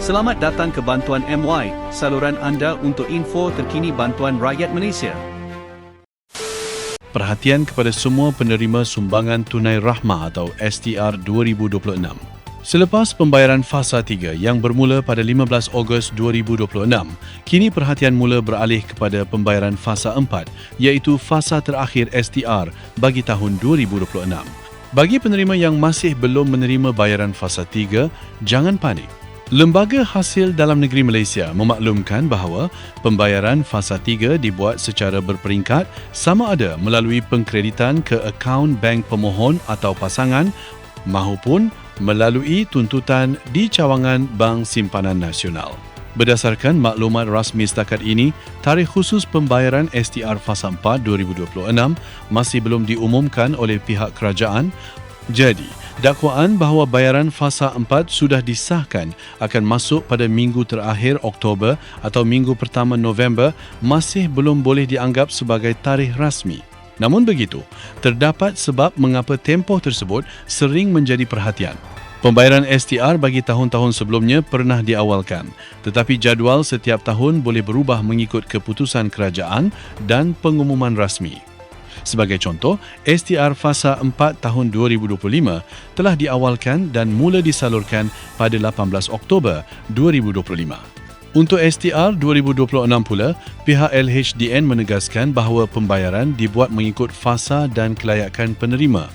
Selamat datang ke Bantuan MY, saluran anda untuk info terkini bantuan rakyat Malaysia. Perhatian kepada semua penerima sumbangan tunai rahmah atau STR 2026. Selepas pembayaran fasa 3 yang bermula pada 15 Ogos 2026, kini perhatian mula beralih kepada pembayaran fasa 4 iaitu fasa terakhir STR bagi tahun 2026. Bagi penerima yang masih belum menerima bayaran fasa 3, jangan panik. Lembaga Hasil Dalam Negeri Malaysia memaklumkan bahawa pembayaran fasa 3 dibuat secara berperingkat sama ada melalui pengkreditan ke akaun bank pemohon atau pasangan mahupun melalui tuntutan di cawangan Bank Simpanan Nasional. Berdasarkan maklumat rasmi setakat ini, tarikh khusus pembayaran STR fasa 4 2026 masih belum diumumkan oleh pihak kerajaan. Jadi, dakwaan bahawa bayaran fasa 4 sudah disahkan akan masuk pada minggu terakhir Oktober atau minggu pertama November masih belum boleh dianggap sebagai tarikh rasmi. Namun begitu, terdapat sebab mengapa tempoh tersebut sering menjadi perhatian. Pembayaran STR bagi tahun-tahun sebelumnya pernah diawalkan, tetapi jadual setiap tahun boleh berubah mengikut keputusan kerajaan dan pengumuman rasmi. Sebagai contoh, STR fasa 4 tahun 2025 telah diawalkan dan mula disalurkan pada 18 Oktober 2025. Untuk STR 2026 pula, pihak LHDN menegaskan bahawa pembayaran dibuat mengikut fasa dan kelayakan penerima.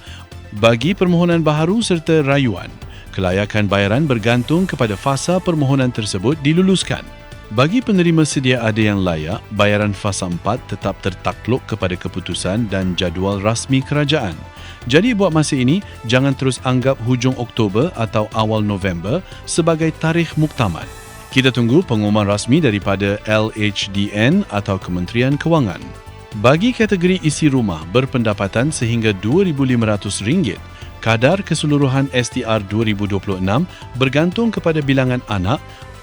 Bagi permohonan baharu serta rayuan, kelayakan bayaran bergantung kepada fasa permohonan tersebut diluluskan. Bagi penerima sedia ada yang layak, bayaran fasa 4 tetap tertakluk kepada keputusan dan jadual rasmi kerajaan. Jadi buat masa ini, jangan terus anggap hujung Oktober atau awal November sebagai tarikh muktamad. Kita tunggu pengumuman rasmi daripada LHDN atau Kementerian Kewangan. Bagi kategori isi rumah berpendapatan sehingga RM2,500, kadar keseluruhan STR 2026 bergantung kepada bilangan anak,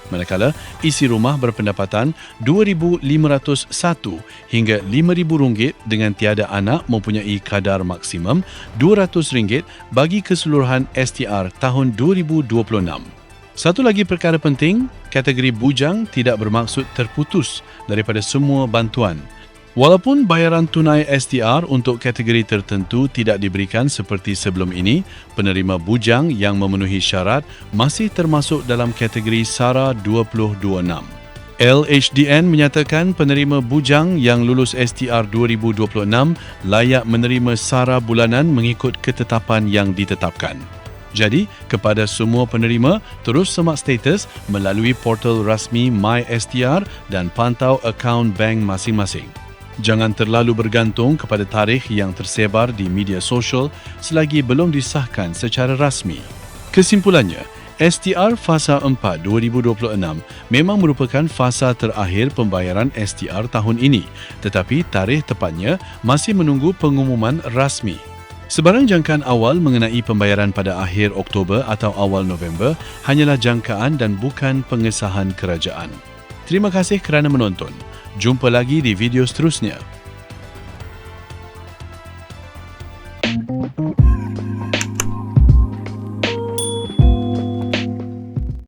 manakala isi rumah berpendapatan RM2,501 hingga RM5,000 dengan tiada anak mempunyai kadar maksimum RM200 bagi keseluruhan STR tahun 2026. Satu lagi perkara penting, kategori bujang tidak bermaksud terputus daripada semua bantuan. Walaupun bayaran tunai STR untuk kategori tertentu tidak diberikan seperti sebelum ini, penerima bujang yang memenuhi syarat masih termasuk dalam kategori SARA 2026. LHDN menyatakan penerima bujang yang lulus STR 2026 layak menerima SARA bulanan mengikut ketetapan yang ditetapkan. Jadi, kepada semua penerima, terus semak status melalui portal rasmi MySTR dan pantau akaun bank masing-masing. Jangan terlalu bergantung kepada tarikh yang tersebar di media sosial selagi belum disahkan secara rasmi. Kesimpulannya, STR fasa 4 2026 memang merupakan fasa terakhir pembayaran STR tahun ini, tetapi tarikh tepatnya masih menunggu pengumuman rasmi. Sebarang jangkaan awal mengenai pembayaran pada akhir Oktober atau awal November hanyalah jangkaan dan bukan pengesahan kerajaan. Terima kasih kerana menonton. Jumpa lagi di video seterusnya.